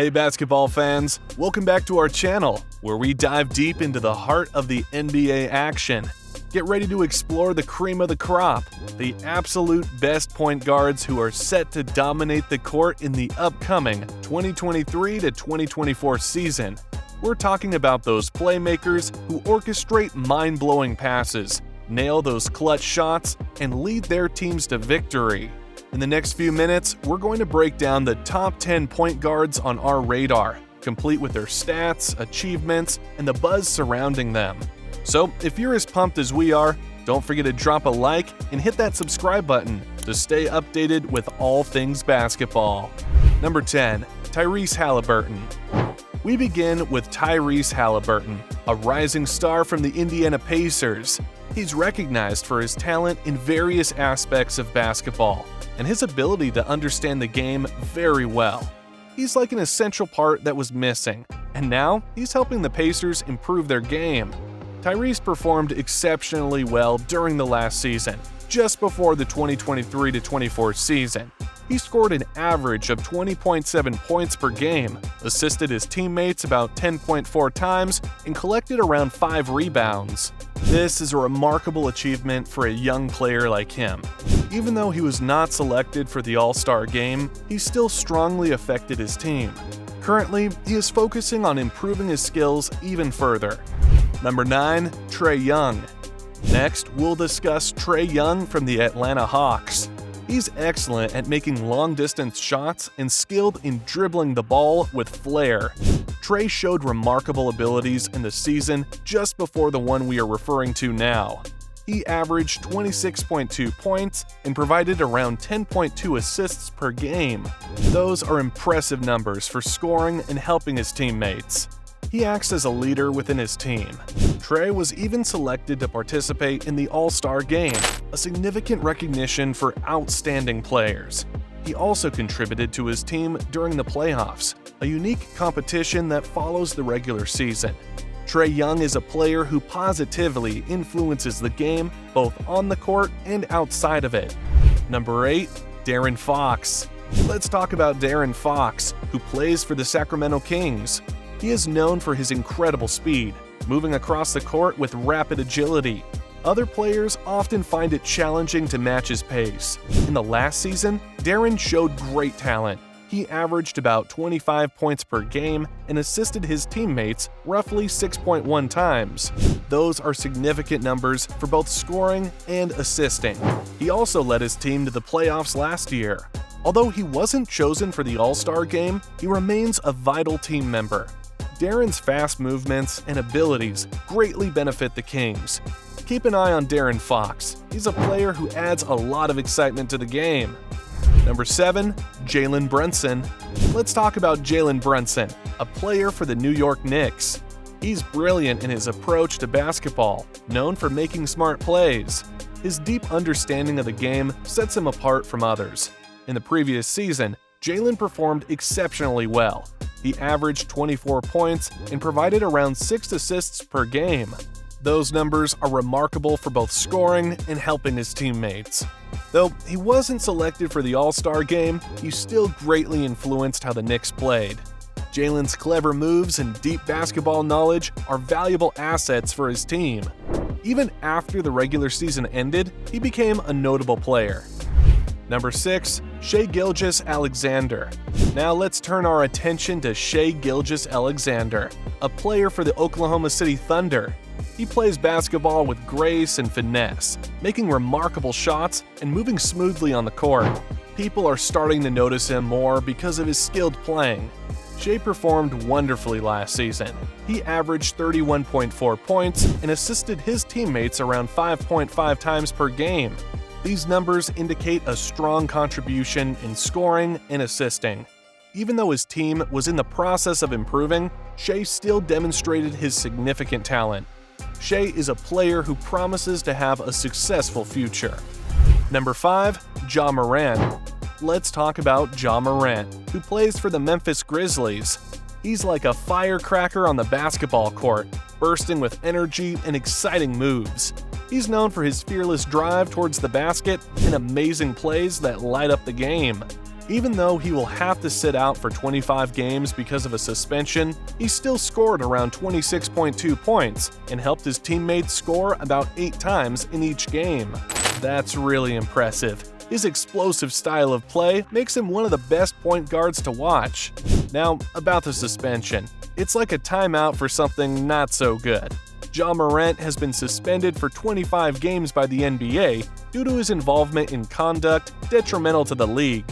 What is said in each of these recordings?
Hey basketball fans, welcome back to our channel, where we dive deep into the heart of the NBA action. Get ready to explore the cream of the crop, the absolute best point guards who are set to dominate the court in the upcoming 2023 to 2024 season. We're talking about those playmakers who orchestrate mind-blowing passes, nail those clutch shots, and lead their teams to victory. In the next few minutes, we're going to break down the top 10 point guards on our radar, complete with their stats, achievements, and the buzz surrounding them. So, if you're as pumped as we are, don't forget to drop a like and hit that subscribe button to stay updated with all things basketball. Number 10. Tyrese Haliburton. We begin with Tyrese Haliburton, a rising star from the Indiana Pacers. He's recognized for his talent in various aspects of basketball and his ability to understand the game very well. He's like an essential part that was missing, and now he's helping the Pacers improve their game. Tyrese performed exceptionally well during the last season, just before the 2023-24 season. He scored an average of 20.7 points per game, assisted his teammates about 10.4 times, and collected around 5 rebounds. This is a remarkable achievement for a young player like him. Even though he was not selected for the All-Star game, he still strongly affected his team. Currently, he is focusing on improving his skills even further. Number 9. Trae Young. Next, we'll discuss Trae Young from the Atlanta Hawks. He's excellent at making long-distance shots and skilled in dribbling the ball with flair. Trae showed remarkable abilities in the season just before the one we are referring to now. He averaged 26.2 points and provided around 10.2 assists per game. Those are impressive numbers for scoring and helping his teammates. He acts as a leader within his team. Trae was even selected to participate in the All-Star game, a significant recognition for outstanding players. He also contributed to his team during the playoffs, a unique competition that follows the regular season. Trae Young is a player who positively influences the game both on the court and outside of it. Number 8. De'Aaron Fox. Let's talk about De'Aaron Fox, who plays for the Sacramento Kings. He is known for his incredible speed, moving across the court with rapid agility. Other players often find it challenging to match his pace. In the last season, De'Aaron showed great talent. He averaged about 25 points per game and assisted his teammates roughly 6.1 times. Those are significant numbers for both scoring and assisting. He also led his team to the playoffs last year. Although he wasn't chosen for the All-Star game, he remains a vital team member. De'Aaron's fast movements and abilities greatly benefit the Kings. Keep an eye on De'Aaron Fox. He's a player who adds a lot of excitement to the game. Number 7. Jalen Brunson. Let's talk about Jalen Brunson, a player for the New York Knicks. He's brilliant in his approach to basketball, known for making smart plays. His deep understanding of the game sets him apart from others. In the previous season, Jalen performed exceptionally well. He averaged 24 points and provided around 6 assists per game. Those numbers are remarkable for both scoring and helping his teammates. Though he wasn't selected for the All-Star game, he still greatly influenced how the Knicks played. Jalen's clever moves and deep basketball knowledge are valuable assets for his team. Even after the regular season ended, he became a notable player. Number 6. Shai Gilgeous-Alexander. Now let's turn our attention to Shai Gilgeous-Alexander, a player for the Oklahoma City Thunder. He plays basketball with grace and finesse, making remarkable shots and moving smoothly on the court. People are starting to notice him more because of his skilled playing. Shai performed wonderfully last season. He averaged 31.4 points and assisted his teammates around 5.5 times per game. These numbers indicate a strong contribution in scoring and assisting. Even though his team was in the process of improving, Shai still demonstrated his significant talent. Shai is a player who promises to have a successful future. Number 5. Ja Morant. Let's talk about Ja Morant, who plays for the Memphis Grizzlies. He's like a firecracker on the basketball court, bursting with energy and exciting moves. He's known for his fearless drive towards the basket and amazing plays that light up the game. Even though he will have to sit out for 25 games because of a suspension, he still scored around 26.2 points and helped his teammates score about 8 times in each game. That's really impressive. His explosive style of play makes him one of the best point guards to watch. Now, about the suspension. It's like a timeout for something not so good. Ja Morant has been suspended for 25 games by the NBA due to his involvement in conduct detrimental to the league.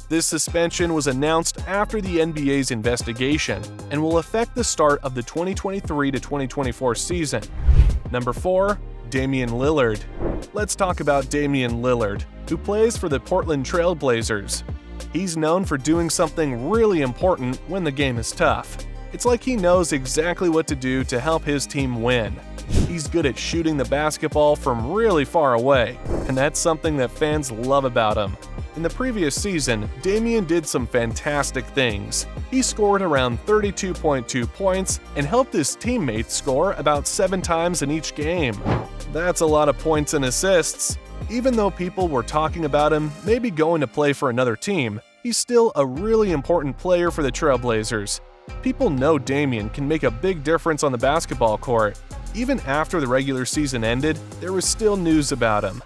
This suspension was announced after the NBA's investigation and will affect the start of the 2023-2024 season. Number 4. Damian Lillard. Let's talk about Damian Lillard, who plays for the Portland Trail Blazers. He's known for doing something really important when the game is tough. It's like he knows exactly what to do to help his team win. He's good at shooting the basketball from really far away, and that's something that fans love about him. In the previous season, Damian did some fantastic things. He scored around 32.2 points and helped his teammates score about 7 times in each game. That's a lot of points and assists. Even though people were talking about him maybe going to play for another team, he's still a really important player for the Trailblazers. People know Damian can make a big difference on the basketball court. Even after the regular season ended, there was still news about him.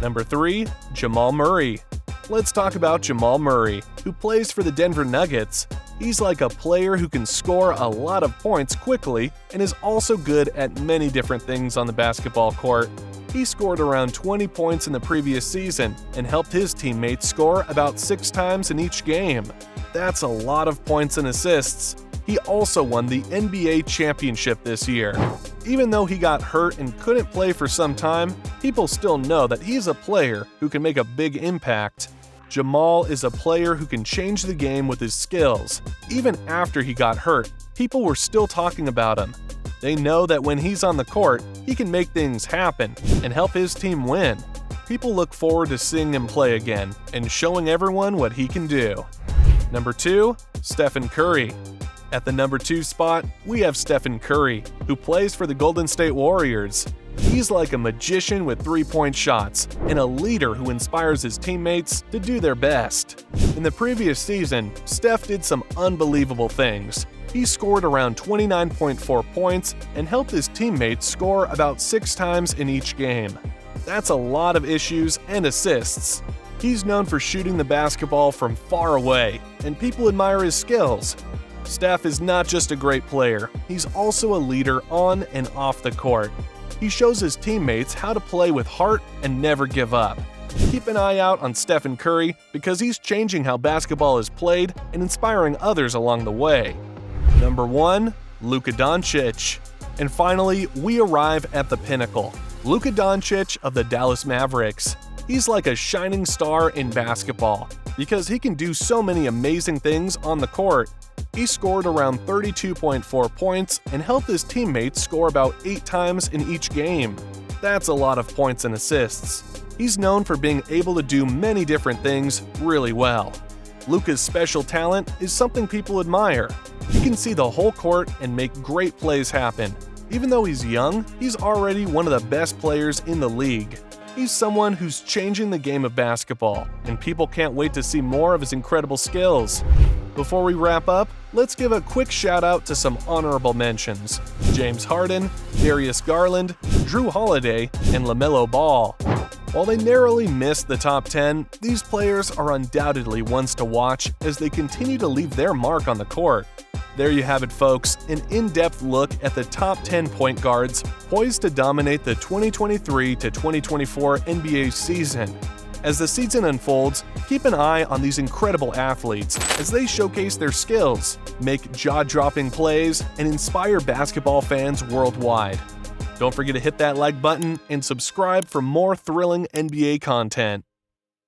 Number 3. Jamal Murray. Let's talk about Jamal Murray, who plays for the Denver Nuggets. He's like a player who can score a lot of points quickly and is also good at many different things on the basketball court. He scored around 20 points in the previous season and helped his teammates score about 6 times in each game. That's a lot of points and assists. He also won the NBA championship this year. Even though he got hurt and couldn't play for some time, people still know that he's a player who can make a big impact. Jamal is a player who can change the game with his skills. Even after he got hurt, people were still talking about him. They know that when he's on the court, he can make things happen and help his team win. People look forward to seeing him play again and showing everyone what he can do. Number 2. Stephen Curry. At the number 2 spot, we have Stephen Curry, who plays for the Golden State Warriors. He's like a magician with 3-point shots and a leader who inspires his teammates to do their best. In the previous season, Steph did some unbelievable things. He scored around 29.4 points and helped his teammates score about 6 times in each game. That's a lot of issues and assists. He's known for shooting the basketball from far away, and people admire his skills. Steph is not just a great player, he's also a leader on and off the court. He shows his teammates how to play with heart and never give up. Keep an eye out on Stephen Curry because he's changing how basketball is played and inspiring others along the way. Number 1. Luka Doncic. And finally, we arrive at the pinnacle. Luka Doncic of the Dallas Mavericks. He's like a shining star in basketball because he can do so many amazing things on the court. He scored around 32.4 points and helped his teammates score about 8 times in each game. That's a lot of points and assists. He's known for being able to do many different things really well. Luka's special talent is something people admire. He can see the whole court and make great plays happen. Even though he's young, he's already one of the best players in the league. He's someone who's changing the game of basketball, and people can't wait to see more of his incredible skills. Before we wrap up, let's give a quick shout out to some honorable mentions: James Harden, Darius Garland, Drew Holiday, and LaMelo Ball. While they narrowly missed the top 10, these players are undoubtedly ones to watch as they continue to leave their mark on the court. There you have it, folks, an in-depth look at the top 10 point guards poised to dominate the 2023-2024 NBA season. As the season unfolds, keep an eye on these incredible athletes as they showcase their skills, make jaw-dropping plays, and inspire basketball fans worldwide. Don't forget to hit that like button and subscribe for more thrilling NBA content.